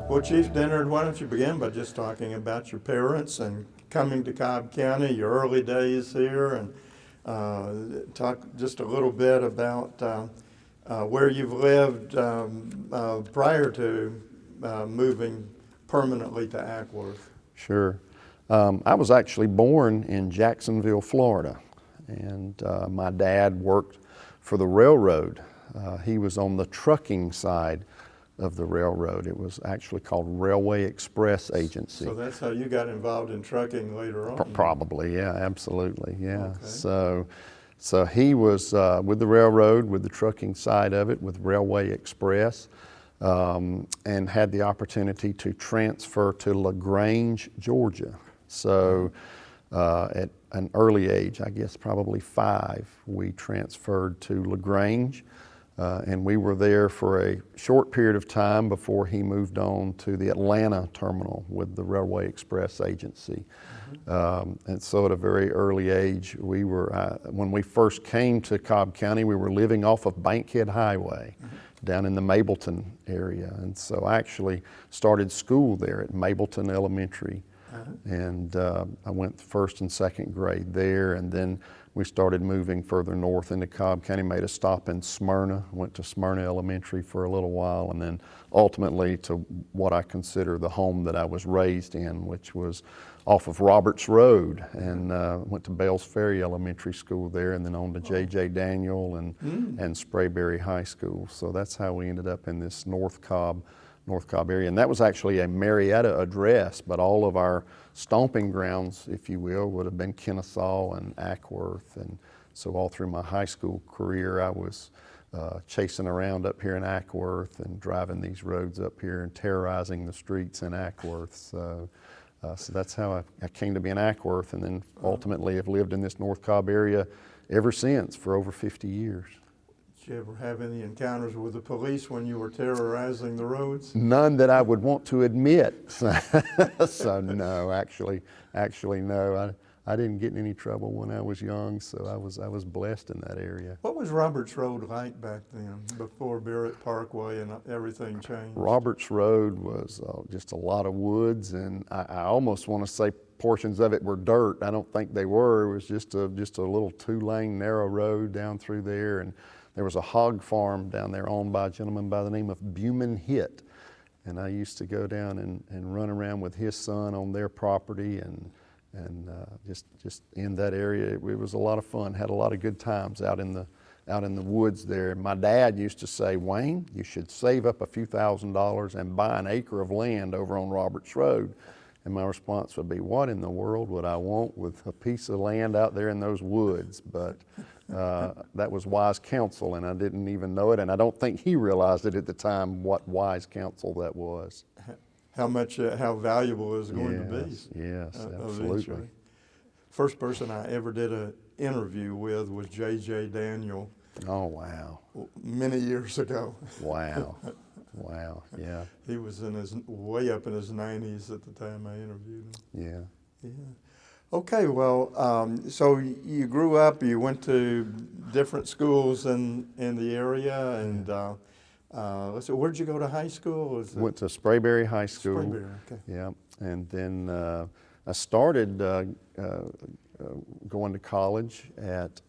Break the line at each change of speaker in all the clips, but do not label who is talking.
Well, Chief Dennard, why don't you begin by just talking about your parents and coming to Cobb County, your early days here, and talk just a little bit about where you've lived prior to moving permanently to Acworth.
Sure. I was actually born in Jacksonville, Florida, and my dad worked for the railroad. He was on the trucking side of the railroad. It was actually called Railway Express Agency.
So that's how you got involved in trucking later on?
Probably, yeah, absolutely, yeah.
Okay.
So he was with the railroad, with the trucking side of it, with Railway Express, and had the opportunity to transfer to LaGrange, Georgia. So at an early age, I guess probably 5, we transferred to LaGrange. And we were there for a short period of time before he moved on to the Atlanta terminal with the Railway Express Agency. And so at a very early age, we were, when we first came to Cobb County, we were living off of Bankhead Highway down in the Mableton area. And so I actually started school there at Mableton Elementary. And I went first and second grade there, and then we started moving further north into Cobb County, made a stop in Smyrna, went to Smyrna Elementary for a little while, and then ultimately to what I consider the home that I was raised in, which was off of Roberts Road, and went to Bells Ferry Elementary School there, and then on to J.J. Daniel and Sprayberry High School. So that's how we ended up in this North Cobb area. And that was actually a Marietta address, but all of our stomping grounds, if you will, would have been Kennesaw and Acworth. And so all through my high school career, I was chasing around up here in Acworth and driving these roads up here and terrorizing the streets in Acworth. So that's how I came to be in Acworth, and then ultimately have lived in this North Cobb area ever since for over 50 years.
Did you ever have any encounters with the police when you were terrorizing the roads?
None that I would want to admit. So no, actually no. I didn't get in any trouble when I was young, so I was blessed in that area.
What was Roberts Road like back then, before Barrett Parkway and everything changed? Roberts
Road was just a lot of woods, and I almost want to say portions of it were dirt. I don't think they were. It was just a little 2-lane narrow road down through there, and there was a hog farm down there owned by a gentleman by the name of Buman Hitt. And I used to go down and run around with his son on their property and just in that area. It was a lot of fun, had a lot of good times out in the woods there. My dad used to say, "Wayne, you should save up a few $1,000s and buy an acre of land over on Roberts Road." And my response would be, what in the world would I want with a piece of land out there in those woods? But that was wise counsel, and I didn't even know it, and I don't think he realized it at the time what wise counsel that was.
How valuable is going to be.
Yes, absolutely.
Eventually. First person I ever did an interview with was J.J. Daniel.
Oh, wow.
Many years ago.
Wow. Wow, yeah.
He was way up in his 90s at the time I interviewed him.
Yeah.
Okay, well, so you grew up, you went to different schools in the area, and let's see, where'd you go to high school?
Went to Sprayberry High School.
Sprayberry, okay.
Yeah, and then I started going to college at,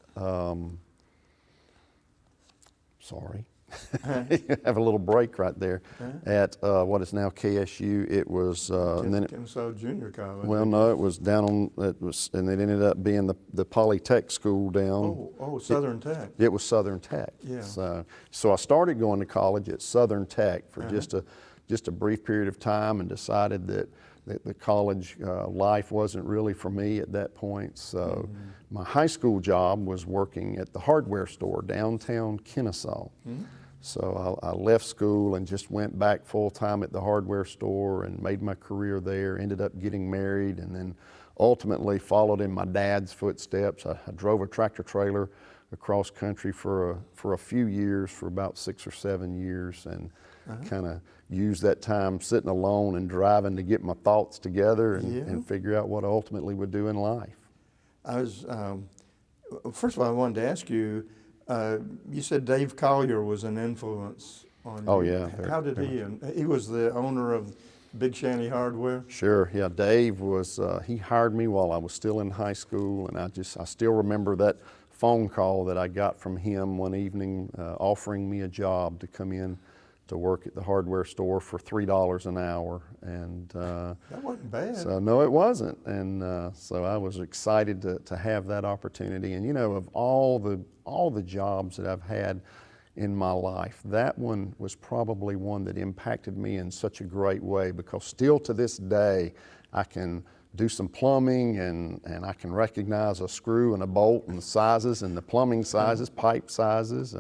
have a little break right there, at what is now KSU. It was and then
Kennesaw Junior College.
Well, no, it was down on and it ended up being the Polytech school down.
Oh, Southern Tech.
It was Southern Tech.
Yeah.
So I started going to college at Southern Tech for just a brief period of time, and decided that the college life wasn't really for me at that point. So my high school job was working at the hardware store downtown Kennesaw. So I left school and just went back full time at the hardware store and made my career there, ended up getting married, and then ultimately followed in my dad's footsteps. I drove a tractor trailer across country for a few years, for about 6 or 7 years, and kind of used that time sitting alone and driving to get my thoughts together and figure out what I ultimately would do in life.
First of all, I wanted to ask you, you said Dave Collier was an influence on
Oh,
you.
yeah,
How did he, and he was the owner of Big Shanty Hardware?
Sure, yeah. Dave was, he hired me while I was still in high school, and I still remember that phone call that I got from him one evening offering me a job to come in to work at the hardware store for $3 an hour. And
That wasn't bad.
so, no, it wasn't. And so I was excited to have that opportunity. And you know, of all the jobs that I've had in my life, that one was probably one that impacted me in such a great way, because still to this day, I can do some plumbing and I can recognize a screw and a bolt and the sizes and the plumbing sizes, pipe sizes,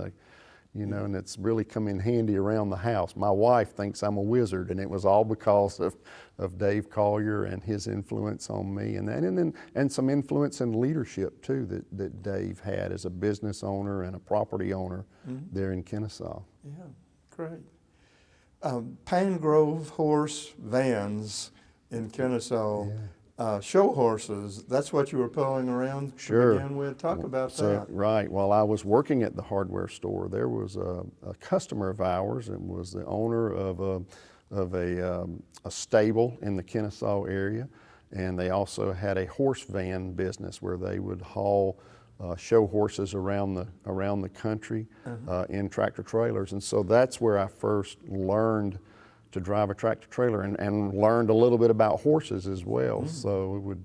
you know, and it's really come in handy around the house. My wife thinks I'm a wizard, and it was all because of Dave Collier and his influence on me, and some influence in leadership too that Dave had as a business owner and a property owner there in Kennesaw.
Yeah, great. Pine Grove Horse Vans in Kennesaw, show horses, that's what you were pulling around to begin with? Talk about that.
Right, while I was working at the hardware store, there was a customer of ours. It was the owner of a stable in the Kennesaw area, and they also had a horse van business where they would haul show horses around the country in tractor trailers. And so that's where I first learned to drive a tractor trailer, and learned a little bit about horses as well. So we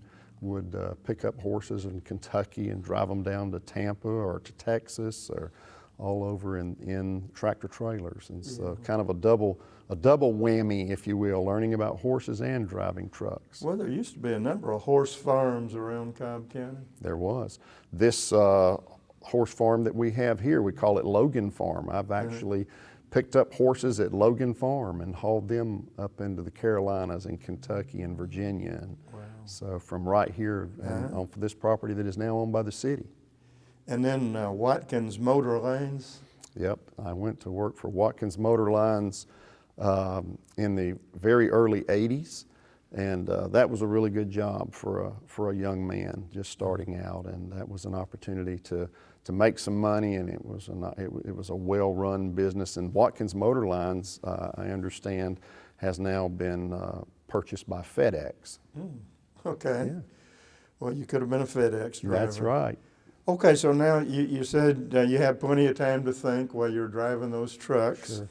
would pick up horses in Kentucky and drive them down to Tampa or to Texas or all over in tractor trailers. And so kind of a double whammy, if you will, learning about horses and driving trucks.
Well, there used to be a number of horse farms around Cobb County.
There was. This horse farm that we have here, we call it Logan Farm. I've actually picked up horses at Logan Farm and hauled them up into the Carolinas and Kentucky and Virginia. And so from right here on for this property that is now owned by the city.
And then Watkins Motor Lanes.
Yep, I went to work for Watkins Motor Lines in the very early 80s. And that was a really good job for a young man just starting out, and that was an opportunity to make some money, and it was a well-run business. And Watkins Motor Lines, I understand, has now been purchased by FedEx.
Okay.
Yeah.
Well, you could have been a FedEx driver.
That's right.
Okay, so now you said you had plenty of time to think while you're driving those trucks.
Sure.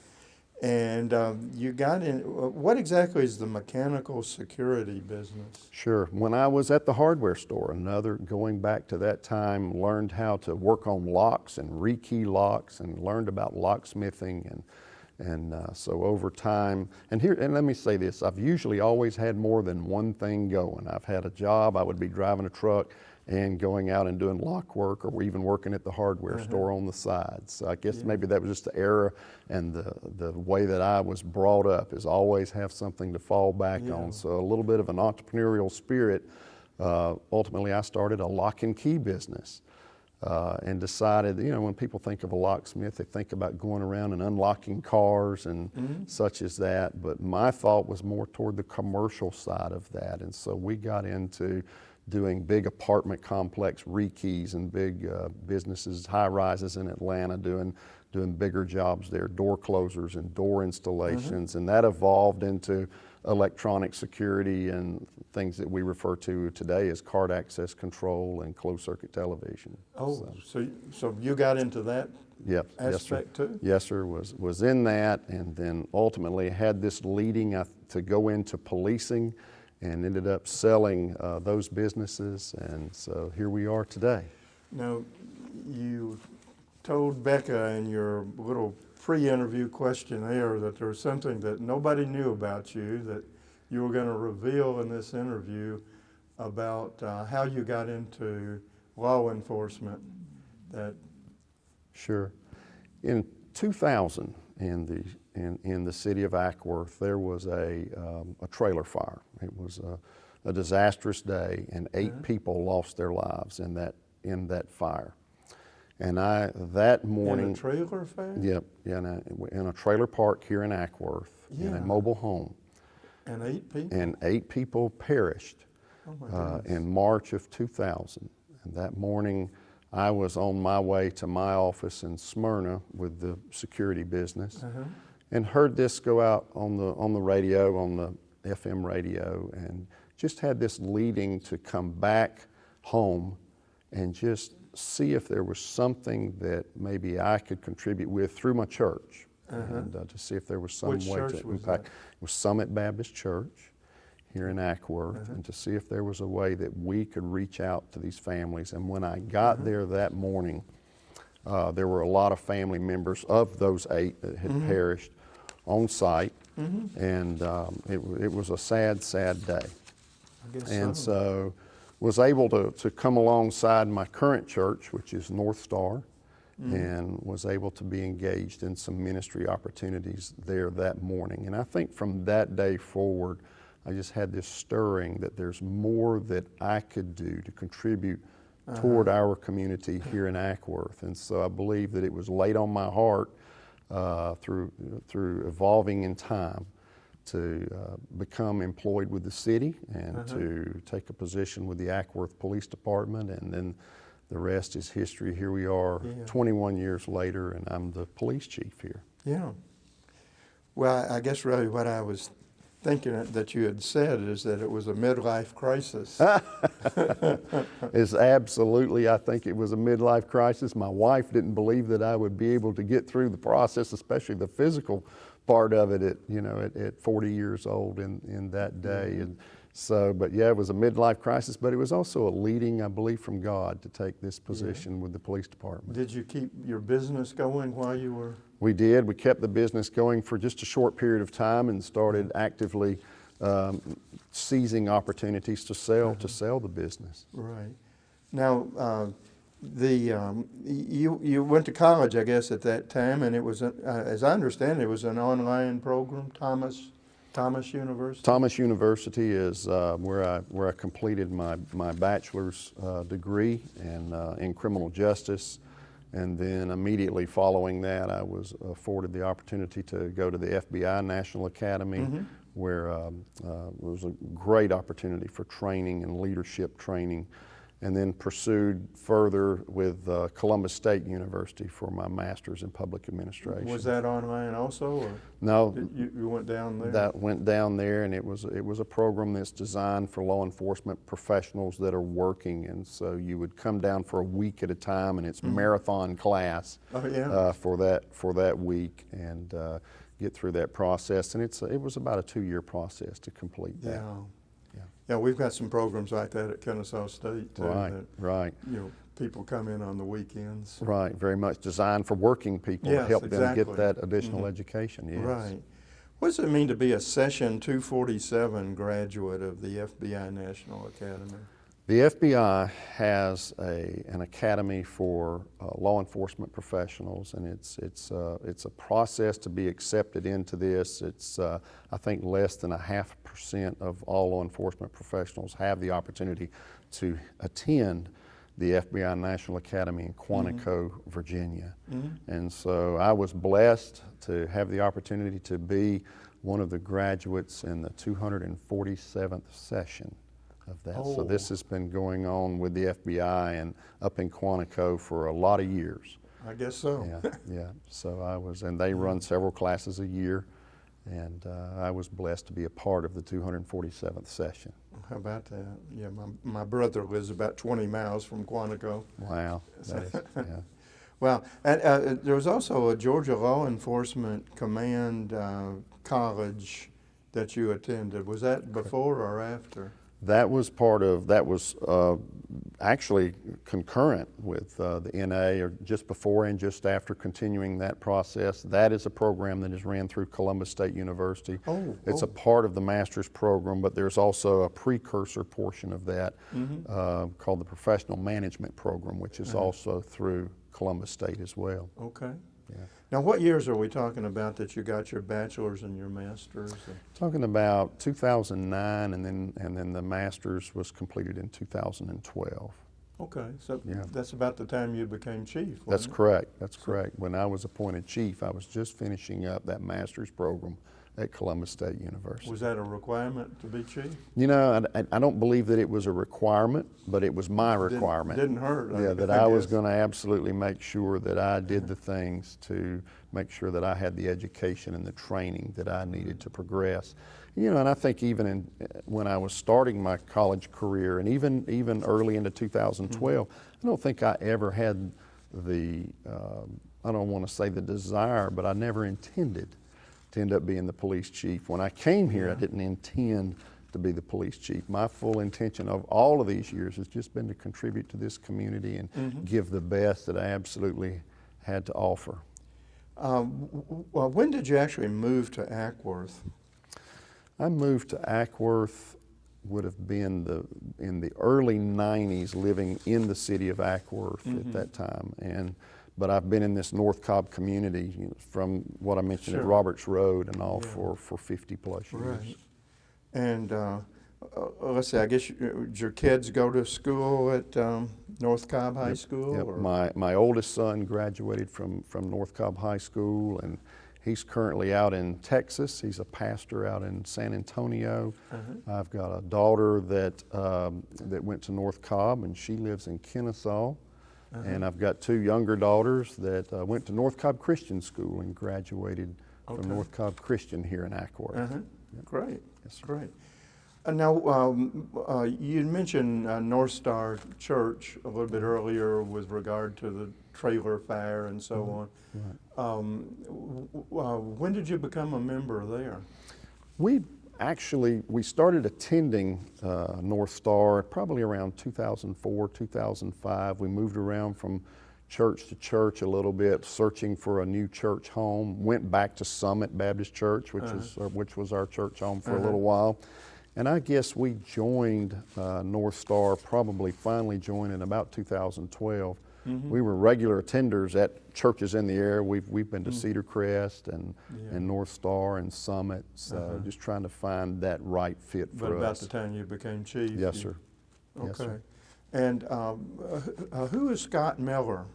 And you got in, what exactly is the mechanical security business?
Sure. When I was at the hardware store, going back to that time, learned how to work on locks and rekey locks, and learned about locksmithing, and so over time, and let me say this, I've usually always had more than one thing going. I've had a job, I would be driving a truck and going out and doing lock work, or even working at the hardware store on the side. So I guess maybe that was just the era and the way that I was brought up, is always have something to fall back on. So a little bit of an entrepreneurial spirit. Ultimately, I started a lock and key business and decided, you know, when people think of a locksmith, they think about going around and unlocking cars and such as that. But my thought was more toward the commercial side of that. And so we got into doing big apartment complex rekeys and big businesses, high rises in Atlanta, doing bigger jobs there, door closers and door installations, and that evolved into electronic security and things that we refer to today as card access control and closed circuit television.
Oh, so you got into that aspect too?
Yes, sir, was in that, and then ultimately had this leading to go into policing, and ended up selling those businesses, and so here we are today.
Now, you told Becca in your little pre-interview questionnaire that there was something that nobody knew about you that you were going to reveal in this interview about how you got into law enforcement.
Sure. In 2000, in the city of Acworth, there was a trailer fire. It was a disastrous day, and 8 people lost their lives in that fire. And that morning,
in a trailer fire?
Yep, in a trailer park here in Acworth, in a mobile home.
And 8 people?
And 8 people perished in March of 2000. And that morning, I was on my way to my office in Smyrna with the security business. and heard this go out on the radio, on the FM radio, and just had this leading to come back home and just see if there was something that maybe I could contribute with through my church, and to see if there was some
Which
way
church
to
was
impact.
that?
It was Summit Baptist Church here in Acworth, and to see if there was a way that we could reach out to these families. And when I got there that morning, there were a lot of family members of those 8 that had perished on site, and it was a sad, sad day.
I guess
And
so.
so was able to come alongside my current church, which is North Star, and was able to be engaged in some ministry opportunities there that morning. And I think from that day forward, I just had this stirring that there's more that I could do to contribute toward our community here in Acworth. And so I believe that it was laid on my heart through evolving in time to become employed with the city and to take a position with the Acworth Police Department, and then the rest is history. Here we are 21 years later, and I'm the police chief here.
Yeah. Well, I guess really what I was thinking that you had said is that it was a midlife crisis.
It's absolutely, I think it was a midlife crisis. My wife didn't believe that I would be able to get through the process, especially the physical part of it at 40 years old in that day. And so, but yeah, it was a midlife crisis, but it was also a leading, I believe, from God to take this position with the police department.
Did you keep your business going while you were?
We did. We kept the business going for just a short period of time and started actively seizing opportunities to sell the business.
Right. Now, you went to college, I guess, at that time, and it was, as I understand it, was an online program, Thomas University?
Thomas University is where I completed my bachelor's degree in criminal justice. And then immediately following that, I was afforded the opportunity to go to the FBI National Academy, where it was a great opportunity for training and leadership training, and then pursued further with Columbus State University for my master's in public administration.
Was that online also, or
No,
you went down there?
that went down there, and it was a program that's designed for law enforcement professionals that are working, and so you would come down for a week at a time, and it's marathon class for that week, and get through that process, and it was about a 2-year process to complete that.
Yeah, we've got some programs like that at Kennesaw State too.
Right.
You know, people come in on the weekends.
Right, very much designed for working people to help them get that additional education. Yes.
Right. What does it mean to be a Session 247 graduate of the FBI National Academy?
The FBI has an academy for law enforcement professionals, and it's a process to be accepted into this. It's I think less than 0.5% of all law enforcement professionals have the opportunity to attend the FBI National Academy in Quantico, Virginia. And so I was blessed to have the opportunity to be one of the graduates in the 247th session of that. So this has been going on with the FBI and up in Quantico for a lot of years.
I guess so.
Yeah. So I was, and they run several classes a year, and I was blessed to be a part of the 247th session.
How about that? Yeah, my brother lives about 20 miles from Quantico.
Wow. That is, yeah.
Well, and, there was also a Georgia Law Enforcement Command college that you attended. Was that before or after?
That was actually concurrent with the NA, or just before and just after continuing that process. That is a program that is ran through Columbus State University. It's a part of the master's program, but there's also a precursor portion of that called the Professional Management Program, which is also through Columbus State as well.
Okay.
Yeah.
Now, what years are we talking about that you got your bachelor's and your master's?
Talking about 2009, and then the master's was completed in 2012.
Okay, so that's about the time you became chief,
That's
wasn't it?
correct. That's correct. When I was appointed chief, I was just finishing up that master's program at Columbus State University.
Was that a requirement to be chief?
You know, I don't believe that it was a requirement, but it was my requirement.
Didn't hurt.
Yeah, that I was going to absolutely make sure that I did the things to make sure that I had the education and the training that I needed to progress. You know, and I think even when I was starting my college career, and even early into 2012, I don't think I ever had the, I don't want to say the desire, but I never intended to end up being the police chief. When I came here, I didn't intend to be the police chief. My full intention of all of these years has just been to contribute to this community and give the best that I absolutely had to offer.
Well, when did you actually move to Acworth?
I moved to Acworth, would have been in the early 90s, living in the city of Acworth at that time. But I've been in this North Cobb community, you know, from what I mentioned at Roberts Road and all for 50 plus years.
Right. And let's see, I guess did your kids go to school at North Cobb High School?
Yep.
Or?
My oldest son graduated from North Cobb High School, and he's currently out in Texas. He's a pastor out in San Antonio. I've got a daughter that went to North Cobb, and she lives in Kennesaw. And I've got two younger daughters that went to North Cobb Christian School and graduated from North Cobb Christian here in Acworth. Yep.
Great.
Yes, sir.
Great. Now, you mentioned North Star Church a little bit earlier with regard to the trailer fire and so on. Right. When did you become a member there? We
started attending North Star probably around 2004, 2005. We moved around from church to church a little bit, searching for a new church home. Went back to Summit Baptist Church, which was our church home for a little while. And I guess we joined North Star, probably finally joined in about 2012. We were regular attenders at churches in the area. We've been to Cedar Crest and North Star and Summit, so just trying to find that right fit for us.
But about the time you became chief?
Yes, sir.
Okay.
Yes, sir.
And who is Scott Miller?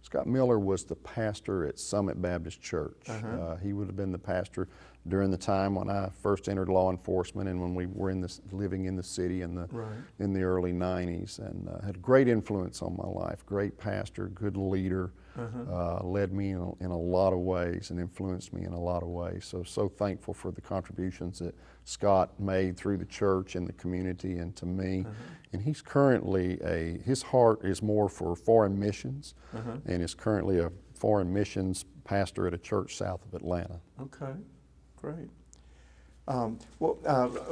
Scott Miller was the pastor at Summit Baptist Church. He would have been the pastor during the time when I first entered law enforcement and when we were living in the city in the early 90s, and had great influence on my life. Great pastor, good leader, led me in a lot of ways and influenced me in a lot of ways. So thankful for the contributions that Scott made through the church and the community and to me. And he's currently his heart is more for foreign missions, and is currently a foreign missions pastor at a church south of Atlanta.
Okay, great. Well,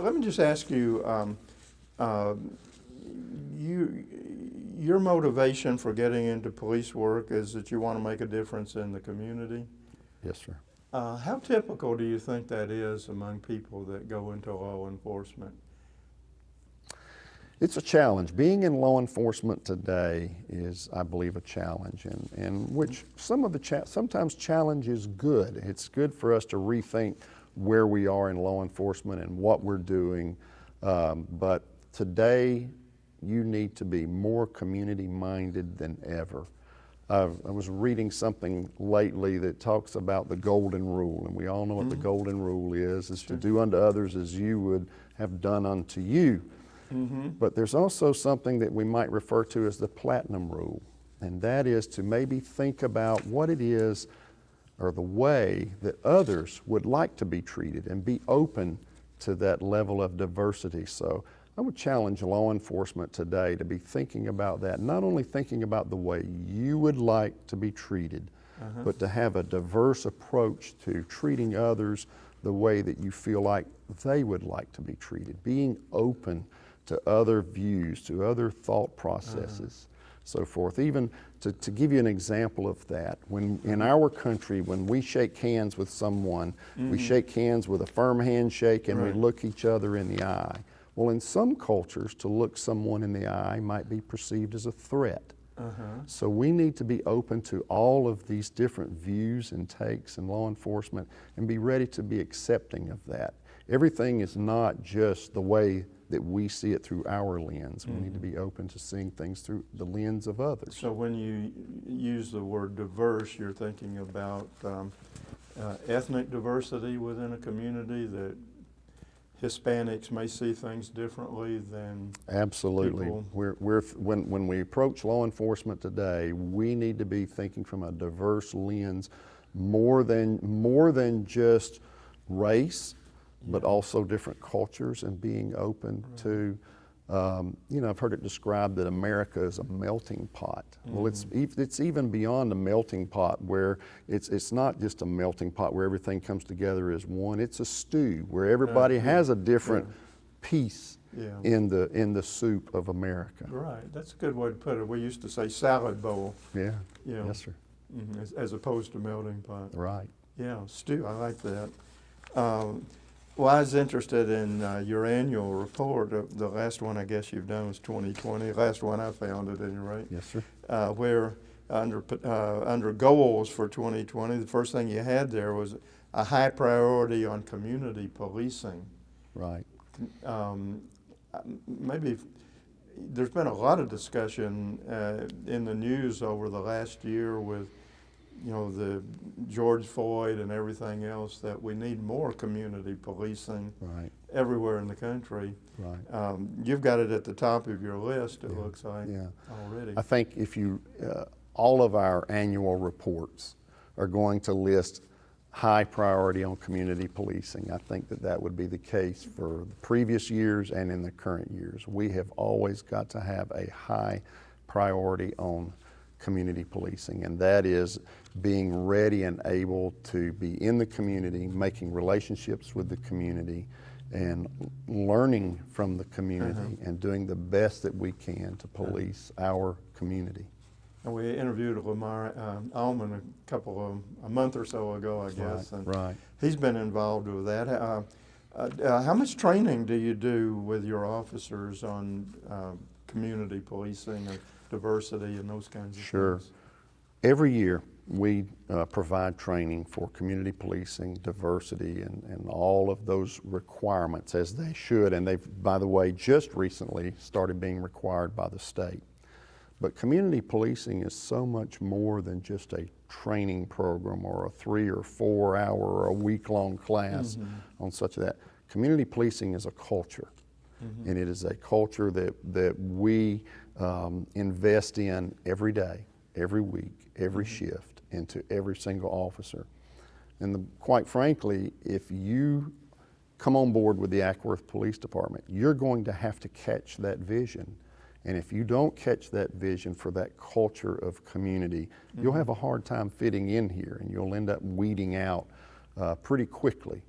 let me just ask you, your motivation for getting into police work is that you want to make a difference in the community?
Yes, sir.
How typical do you think that is among people that go into law enforcement?
It's a challenge. Being in law enforcement today is, I believe, a challenge, and which sometimes challenge is good. It's good for us to rethink where we are in law enforcement and what we're doing. But today, you need to be more community-minded than ever. I was reading something lately that talks about the golden rule, and we all know what the golden rule is to do unto others as you would have done unto you. But there's also something that we might refer to as the platinum rule, and that is to maybe think about what it is or the way that others would like to be treated and be open to that level of diversity. So I would challenge law enforcement today to be thinking about that, not only thinking about the way you would like to be treated, but to have a diverse approach to treating others the way that you feel like they would like to be treated, being open to other views, to other thought processes, so forth. Even to give you an example of that, when in our country, when we shake hands with someone, we shake hands with a firm handshake and we look each other in the eye. Well, in some cultures, to look someone in the eye might be perceived as a threat. So we need to be open to all of these different views and takes in law enforcement and be ready to be accepting of that. Everything is not just the way that we see it through our lens. We need to be open to seeing things through the lens of others.
So when you use the word diverse, you're thinking about ethnic diversity within a community, that Hispanics may see things differently than
Absolutely.
people?
When we approach law enforcement today, we need to be thinking from a diverse lens, more than just race, but also different cultures, and being open to, I've heard it described that America is a melting pot. Well, it's even beyond a melting pot, where it's not just a melting pot where everything comes together as one. It's a stew where everybody has a different piece in the soup of America.
Right, that's a good way to put it. We used to say salad bowl.
Yeah.
You know,
Yes, sir.
as opposed to melting pot.
Right.
Yeah, stew, I like that. Well, I was interested in your annual report. The last one I guess you've done was 2020. Last one I found at any rate.
Yes, sir.
Where under goals for 2020, the first thing you had there was a high priority on community policing.
Right.
Maybe there's been a lot of discussion in the news over the last year with, the George Floyd and everything else, that we need more community policing everywhere in the country.
Right.
You've got it at the top of your list, it looks like, already.
I think if all of our annual reports are going to list high priority on community policing, I think that would be the case for the previous years and in the current years. We have always got to have a high priority on community policing, and that is being ready and able to be in the community, making relationships with the community, and learning from the community, and doing the best that we can to police our community.
And we interviewed Lamar Allman a month or so ago, I guess, and he's been involved with that. How much training do you do with your officers on community policing or diversity and those kinds of things?
Sure. Every year we provide training for community policing, diversity, and all of those requirements, as they should. And they've, by the way, just recently started being required by the state. But community policing is so much more than just a training program or a 3 or 4 hour or a week-long class on such that. Community policing is a culture, and it is a culture that we invest in every day, every week, every shift, into every single officer. And quite frankly, if you come on board with the Acworth Police Department, you're going to have to catch that vision. And if you don't catch that vision for that culture of community, you'll have a hard time fitting in here, and you'll end up weeding out pretty quickly.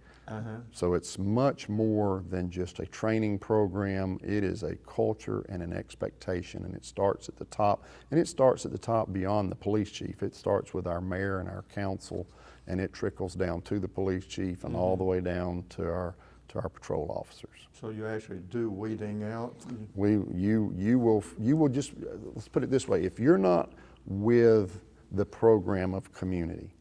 So it's much more than just a training program. It is a culture and an expectation, and it starts at the top. And it starts at the top beyond the police chief. It starts with our mayor and our council, and it trickles down to the police chief and all the way down to our patrol officers.
So you actually do weeding out?
You will just, let's put it this way, if you're not with the program of community,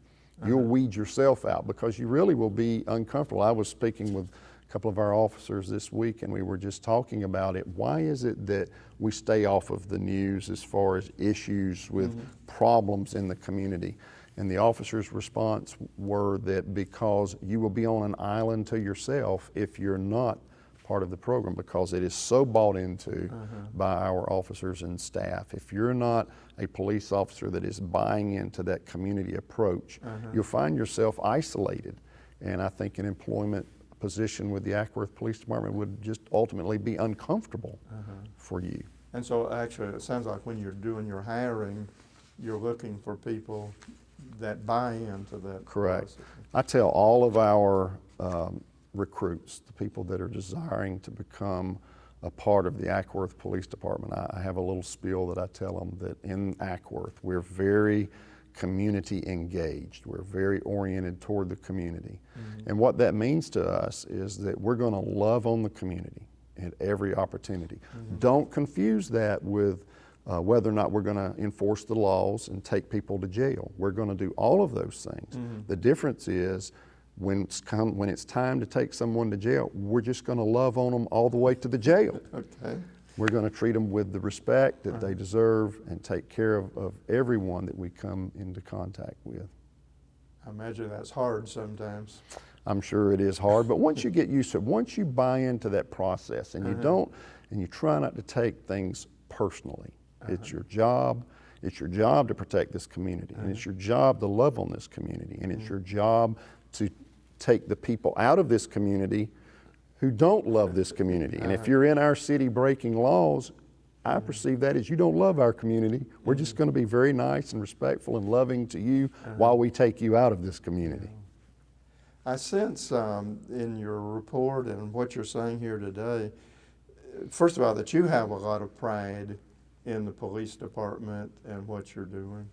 you'll weed yourself out, because you really will be uncomfortable. I was speaking with a couple of our officers this week, and we were just talking about it. Why is it that we stay off of the news as far as issues with problems in the community? And the officers' response were that because you will be on an island to yourself if you're not part of the program, because it is so bought into by our officers and staff. If you're not a police officer that is buying into that community approach, you'll find yourself isolated. And I think an employment position with the Acworth Police Department would just ultimately be uncomfortable for you.
And so actually it sounds like when you're doing your hiring, you're looking for people that buy into that.
Correct.
philosophy.
I tell all of our recruits, the people that are desiring to become a part of the Acworth Police Department, I have a little spiel that I tell them that in Acworth, we're very community engaged. We're very oriented toward the community. And what that means to us is that we're going to love on the community at every opportunity. Don't confuse that with whether or not we're going to enforce the laws and take people to jail. We're going to do all of those things. The difference is when it's time to take someone to jail, we're just going to love on them all the way to the jail.
Okay.
We're going to treat them with the respect that they deserve and take care of everyone that we come into contact with.
I imagine that's hard sometimes.
I'm sure it is hard, but once you get used to it, once you buy into that process and you don't, and you try not to take things personally, it's your job. It's your job to protect this community, and it's your job to love on this community, and it's your job to take the people out of this community who don't love this community. And if you're in our city breaking laws, I perceive that as you don't love our community. We're just going to be very nice and respectful and loving to you while we take you out of this community.
I sense in your report and what you're saying here today, first of all, that you have a lot of pride in the police department and what you're doing.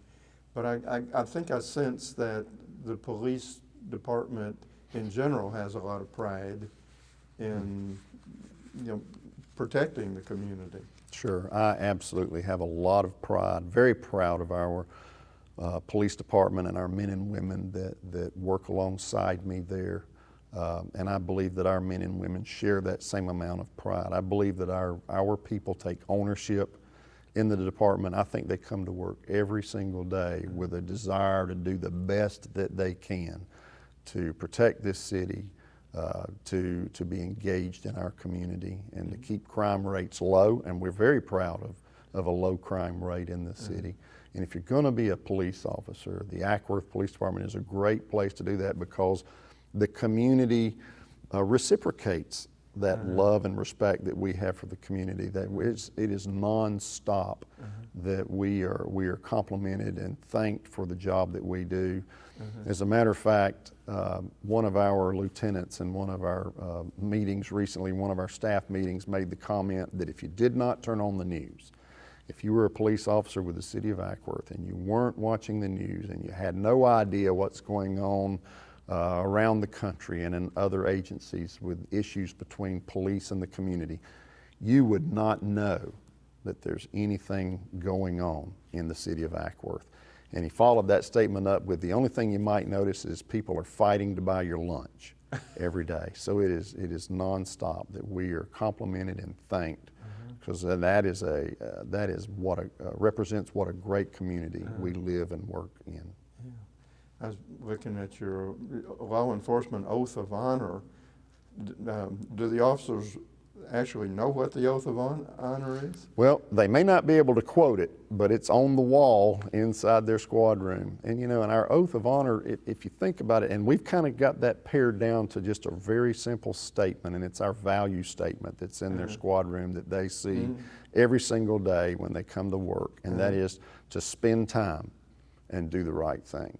But I think I sense that the police department in general has a lot of pride in protecting the community.
Sure, I absolutely have a lot of pride, very proud of our police department and our men and women that work alongside me there. And I believe that our men and women share that same amount of pride. I believe that our people take ownership in the department. I think they come to work every single day with a desire to do the best that they can to protect this city, to be engaged in our community, and to keep crime rates low. And we're very proud of a low crime rate in the city. And if you're going to be a police officer, the Acworth Police Department is a great place to do that, because the community reciprocates that love and respect that we have for the community. That it is nonstop that we are complimented and thanked for the job that we do. As a matter of fact, one of our lieutenants in one of our meetings recently, one of our staff meetings, made the comment that if you did not turn on the news, if you were a police officer with the city of Acworth and you weren't watching the news and you had no idea what's going on around the country and in other agencies with issues between police and the community, you would not know that there's anything going on in the city of Acworth. And he followed that statement up with, the only thing you might notice is people are fighting to buy your lunch every day. So it is nonstop that we are complimented and thanked, because that is what represents what a great community we live and work in.
I was looking at your law enforcement oath of honor. Do the officers actually know what the oath of honor is?
Well, they may not be able to quote it, but it's on the wall inside their squad room. And and our oath of honor, if you think about it, and we've kind of got that pared down to just a very simple statement, and it's our value statement that's in their squad room that they see every single day when they come to work, and that is to spend time and do the right thing.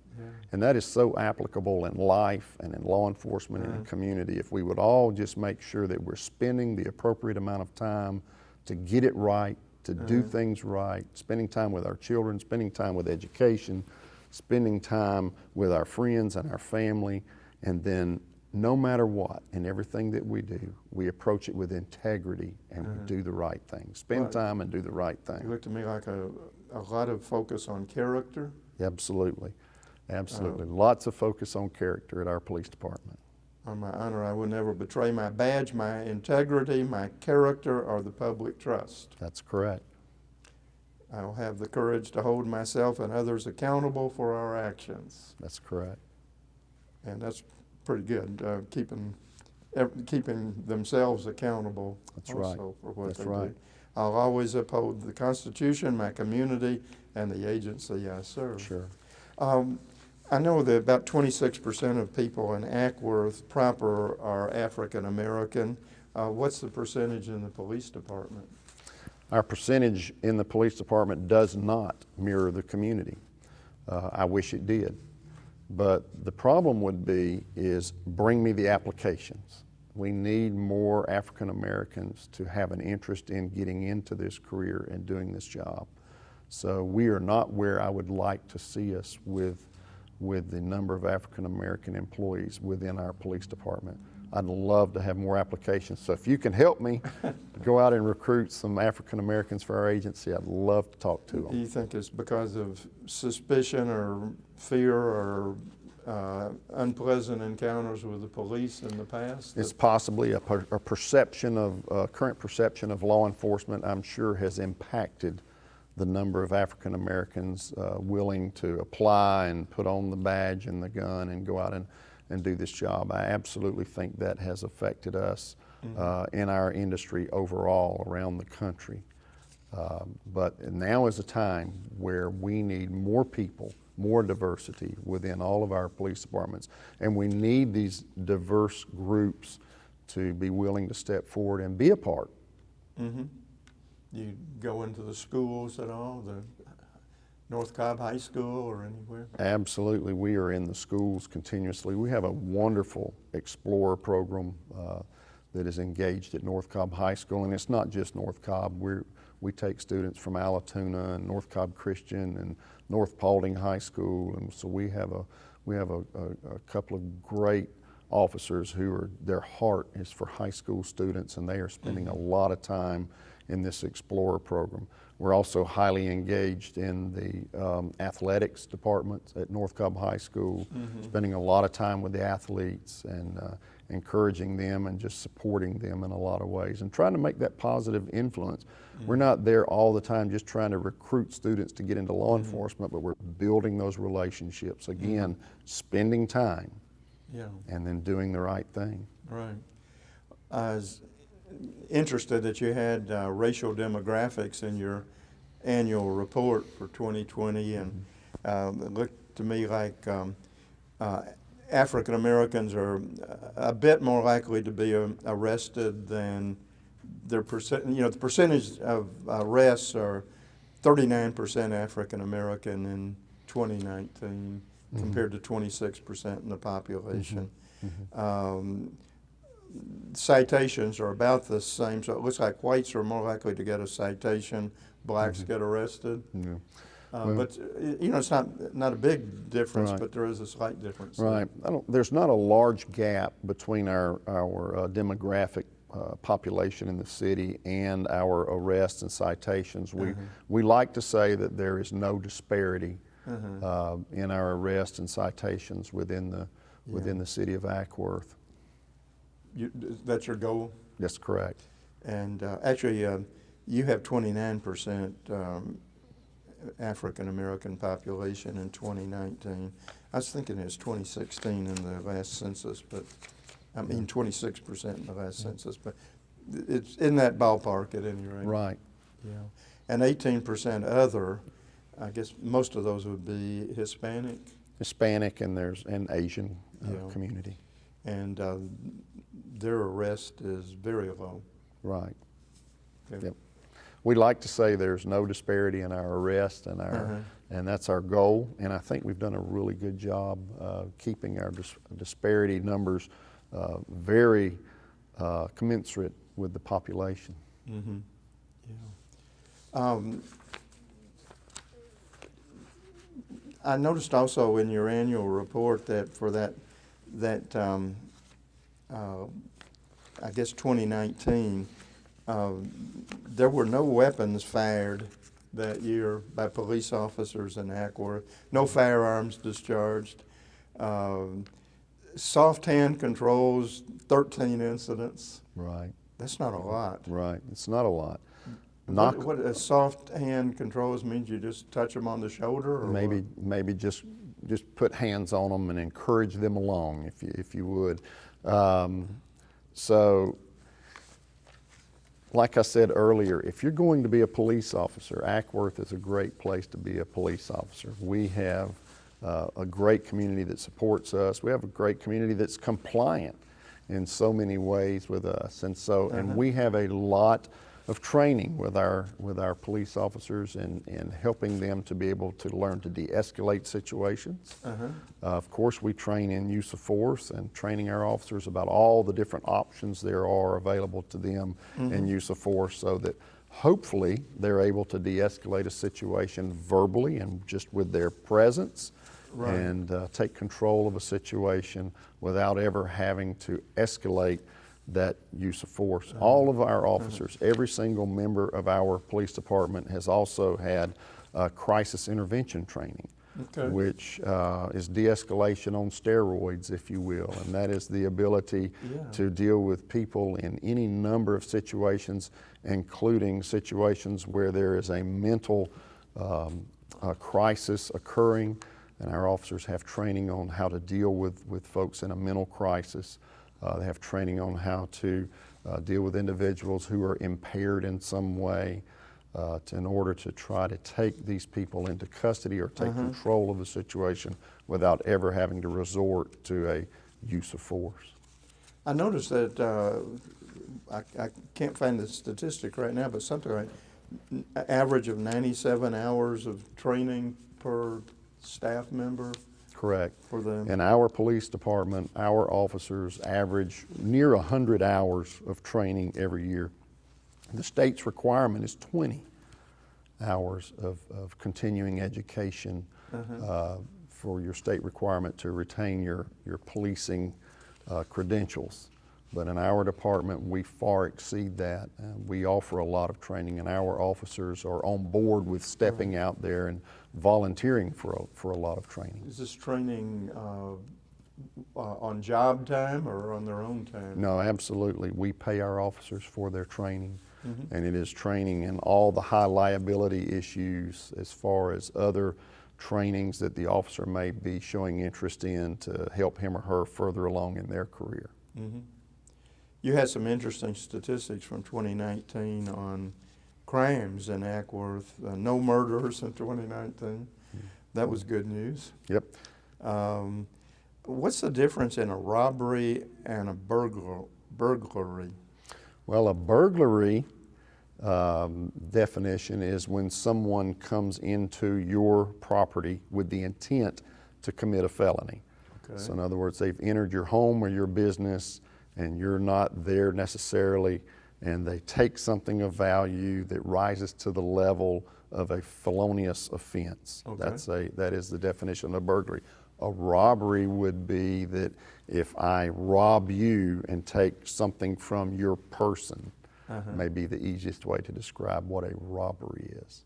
And that is so applicable in life and in law enforcement and in community. If we would all just make sure that we're spending the appropriate amount of time to get it right, to do things right, spending time with our children, spending time with education, spending time with our friends and our family, and then no matter what, in everything that we do, we approach it with integrity and we do the right thing. Spend time and do the right thing.
You look to me like a lot of focus on character.
Absolutely. Absolutely. Lots of focus on character at our police department.
On my honor, I will never betray my badge, my integrity, my character, or the public trust.
That's correct.
I will have the courage to hold myself and others accountable for our actions.
That's correct.
And that's pretty good, keeping themselves accountable.
That's
also
right.
For what
That's
they
right.
do. I'll always uphold the Constitution, my community, and the agency I serve.
Sure.
I know that about 26% of people in Acworth proper are African American. What's the percentage in the police department?
Our percentage in the police department does not mirror the community. I wish it did. But the problem would be is bring me the applications. We need more African Americans to have an interest in getting into this career and doing this job. So we are not where I would like to see us with the number of African American employees within our police department. I'd love to have more applications. So if you can help me go out and recruit some African Americans for our agency, I'd love to talk to them.
Do you think it's because of suspicion or fear or unpleasant encounters with the police in the past?
It's possibly a perception of, current perception of law enforcement, I'm sure, has impacted the number of African Americans willing to apply and put on the badge and the gun and go out and do this job. I absolutely think that has affected us in our industry overall around the country. But now is a time where we need more people, more diversity within all of our police departments, and we need these diverse groups to be willing to step forward and be a part.
Mm-hmm. You go into the schools at all, the North Cobb High School or anywhere?
Absolutely, we are in the schools continuously. We have a wonderful Explorer program that is engaged at North Cobb High School, and it's not just North Cobb. We take students from Allatoona and North Cobb Christian and North Paulding High School, and so we have a couple of great officers who their heart is for high school students, and they are spending a lot of time in this Explorer program. We're also highly engaged in the athletics departments at North Cobb High School, spending a lot of time with the athletes and encouraging them and just supporting them in a lot of ways and trying to make that positive influence. We're not there all the time just trying to recruit students to get into law enforcement, but we're building those relationships. Again, spending time and then doing the right thing.
Right. I was interested that you had racial demographics in your annual report for 2020, and it looked to me like African Americans are a bit more likely to be arrested than their percent. You know, the percentage of arrests are 39% African American in 2019 compared to 26% in the population. Citations are about the same, so it looks like whites are more likely to get a citation, blacks get arrested. But you know, it's not a big difference, but there is a slight difference.
Right. There's not a large gap between our demographic population in the city and our arrests and citations. We like to say that there is no disparity in our arrests and citations within the city of Acworth.
That's your goal?
That's correct.
And actually, you have 29% African American population in 2019. I was thinking it was 2016 in the last census, but I mean 26% in the last census, but it's in that ballpark at any rate.
Right.
Yeah. And 18% other. I guess most of those would be Hispanic.
Hispanic and Asian community.
And their arrest is very low.
Right.
Okay.
Yep. We like to say there's no disparity in our arrest and and that's our goal. And I think we've done a really good job keeping our disparity numbers very commensurate with the population.
Yeah. I noticed also in your annual report that for that I guess 2019, there were no weapons fired that year by police officers in Acworth, no firearms discharged. Soft hand controls, 13 incidents.
Right.
That's not a lot.
Right. It's not a lot.
What a soft hand controls means you just touch them on the shoulder, or
maybe just put hands on them and encourage them along, if you would. So, like I said earlier, if you're going to be a police officer, Acworth is a great place to be a police officer. We have a great community that supports us. We have a great community that's compliant in so many ways with us, and so and we have a lot of training with our police officers in helping them to be able to learn to de-escalate situations. Of course, we train in use of force and training our officers about all the different options there are available to them in use of force, so that hopefully they're able to de-escalate a situation verbally and just with their presence, and take control of a situation without ever having to escalate that use of force. All of our officers, every single member of our police department has also had crisis intervention training.
Okay.
which is de-escalation on steroids, if you will, and that is the ability
Yeah.
to deal with people in any number of situations, including situations where there is a mental crisis occurring, and our officers have training on how to deal with folks in a mental crisis. They have training on how to deal with individuals who are impaired in some way in order to try to take these people into custody or take control of the situation without ever having to resort to a use of force.
I noticed that, I can't find the statistic right now, but something like average of 97 hours of training per staff member
Correct.
for them.
In our police department, our officers average near 100 hours of training every year. The state's requirement is 20 hours of continuing education for your state requirement to retain your policing credentials. But in our department, we far exceed that. We offer a lot of training, and our officers are on board with stepping out there and volunteering for a lot of training.
Is this training on job time or on their own time?
No, absolutely. We pay our officers for their training, and it is training in all the high liability issues as far as other trainings that the officer may be showing interest in to help him or her further along in their career.
You had some interesting statistics from 2019 on crimes in Acworth. No murders in 2019. That was good news.
Yep.
What's the difference in a robbery and a burglary?
Well, a burglary definition is when someone comes into your property with the intent to commit a felony.
Okay.
So in other words, they've entered your home or your business and you're not there necessarily, and they take something of value that rises to the level of a felonious offense.
Okay.
That is the definition of burglary. A robbery would be that if I rob you and take something from your person, may be the easiest way to describe what a robbery is.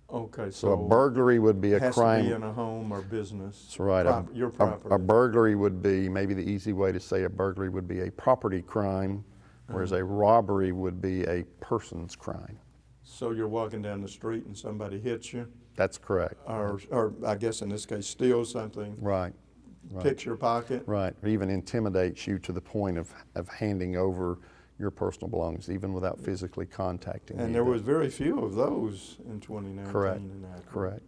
Okay,
So a burglary would be a crime.
Has to be in a home or business.
That's right.
Your property.
A burglary would be, maybe the easy way to say a burglary would be a property crime, whereas a robbery would be a person's crime.
So you're walking down the street and somebody hits you?
That's correct.
Or I guess in this case, steals something,
Right.
picks your pocket?
Right. Or even intimidates you to the point of handing over your personal belongings, even without physically contacting you.
And there was very few of those in 2019
Correct.
in Acworth.
Correct.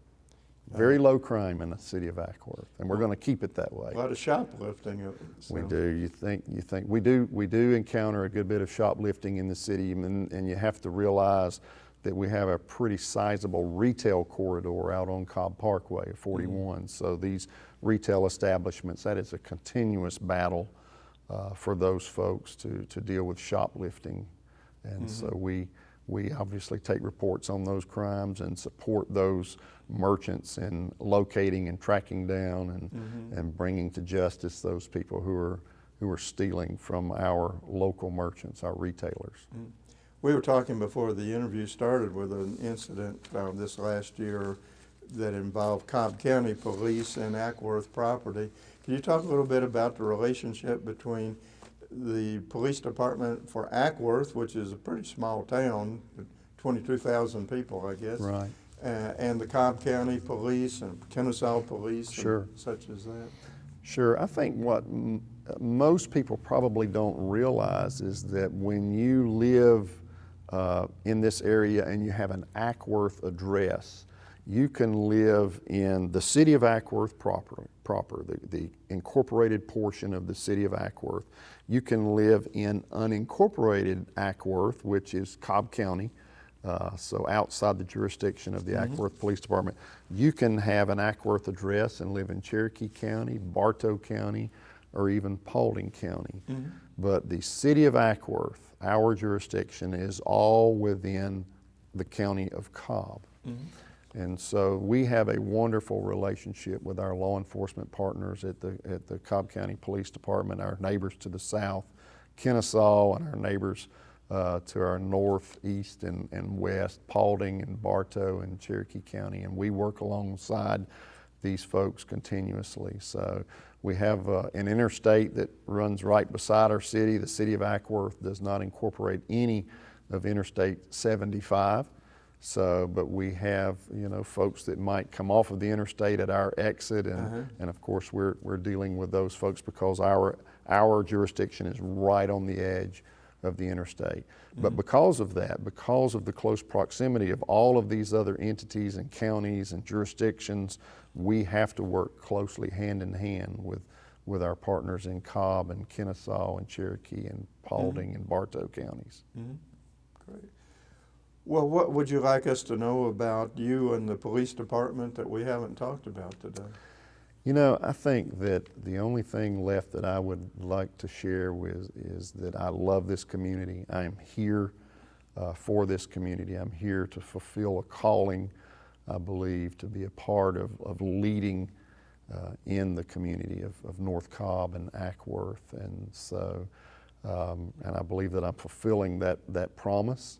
Very low crime in the city of Acworth, and we're going to keep it that way.
A lot of shoplifting.
We do. You think we do encounter a good bit of shoplifting in the city, and you have to realize that we have a pretty sizable retail corridor out on Cobb Parkway, 41. So these retail establishments, that is a continuous battle for those folks to deal with shoplifting. And so we obviously take reports on those crimes and support those merchants in locating and tracking down and bringing to justice those people who are stealing from our local merchants, our retailers.
We were talking before the interview started with an incident this last year that involved Cobb County Police and Acworth property. Can you talk a little bit about the relationship between the police department for Acworth, which is a pretty small town, 22,000 people, I guess,
Right.
And the Cobb County Police and Kennesaw Police,
Sure.
and such as that?
Sure. I think what most people probably don't realize is that when you live in this area and you have an Acworth address, you can live in the city of Acworth proper, the incorporated portion of the city of Acworth. You can live in unincorporated Acworth, which is Cobb County, so outside the jurisdiction of the Acworth Police Department. You can have an Acworth address and live in Cherokee County, Bartow County, or even Paulding County. But the city of Acworth, our jurisdiction, is all within the county of Cobb. And so we have a wonderful relationship with our law enforcement partners at the Cobb County Police Department, our neighbors to the south, Kennesaw, and our neighbors to our north, east, and west, Paulding and Bartow and Cherokee County, and we work alongside these folks continuously. So we have an interstate that runs right beside our city. The city of Acworth does not incorporate any of Interstate 75. So, but we have, folks that might come off of the interstate at our exit, and of course we're dealing with those folks because our jurisdiction is right on the edge of the interstate. But because of that, because of the close proximity of all of these other entities and counties and jurisdictions, we have to work closely hand in hand with our partners in Cobb and Kennesaw and Cherokee and Paulding and Bartow counties.
Great. Well, what would you like us to know about you and the police department that we haven't talked about today?
I think that the only thing left that I would like to share is that I love this community. I am here for this community. I'm here to fulfill a calling, I believe, to be a part of leading in the community of North Cobb and Acworth. And so, and I believe that I'm fulfilling that promise,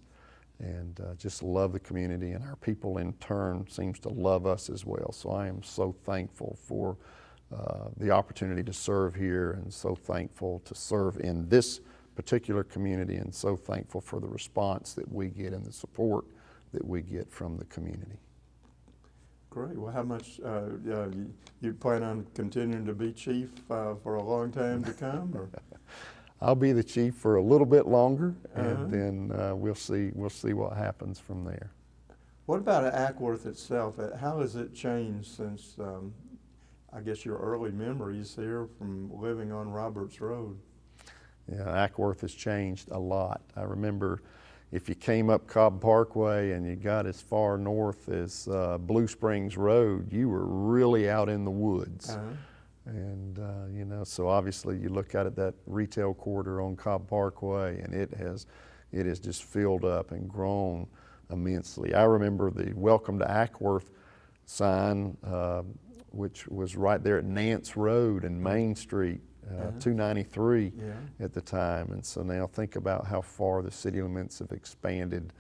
and just love the community, and our people in turn seems to love us as well. So I am so thankful for the opportunity to serve here, and so thankful to serve in this particular community, and so thankful for the response that we get and the support that we get from the community.
Great. Well, how much you plan on continuing to be chief for a long time to come? Or?
I'll be the chief for a little bit longer, and then we'll see what happens from there.
What about Acworth itself? How has it changed since, I guess, your early memories here from living on Roberts Road?
Yeah, Acworth has changed a lot. I remember if you came up Cobb Parkway and you got as far north as Blue Springs Road, you were really out in the woods. And so obviously you look at it, that retail corridor on Cobb Parkway, and it has just filled up and grown immensely. I remember the Welcome to Acworth sign, which was right there at Nance Road and Main Street, 293 at the time. And so now think about how far the city limits have expanded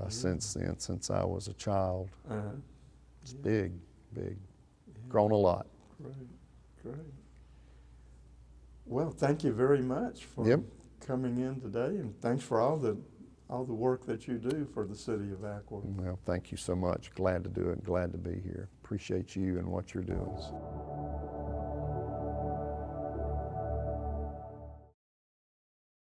since then, since I was a child. It's big, grown a lot.
Great. Well, thank you very much for coming in today, and thanks for all the work that you do for the city of Acworth.
Well, thank you so much. Glad to do it. Glad to be here. Appreciate you and what you're doing.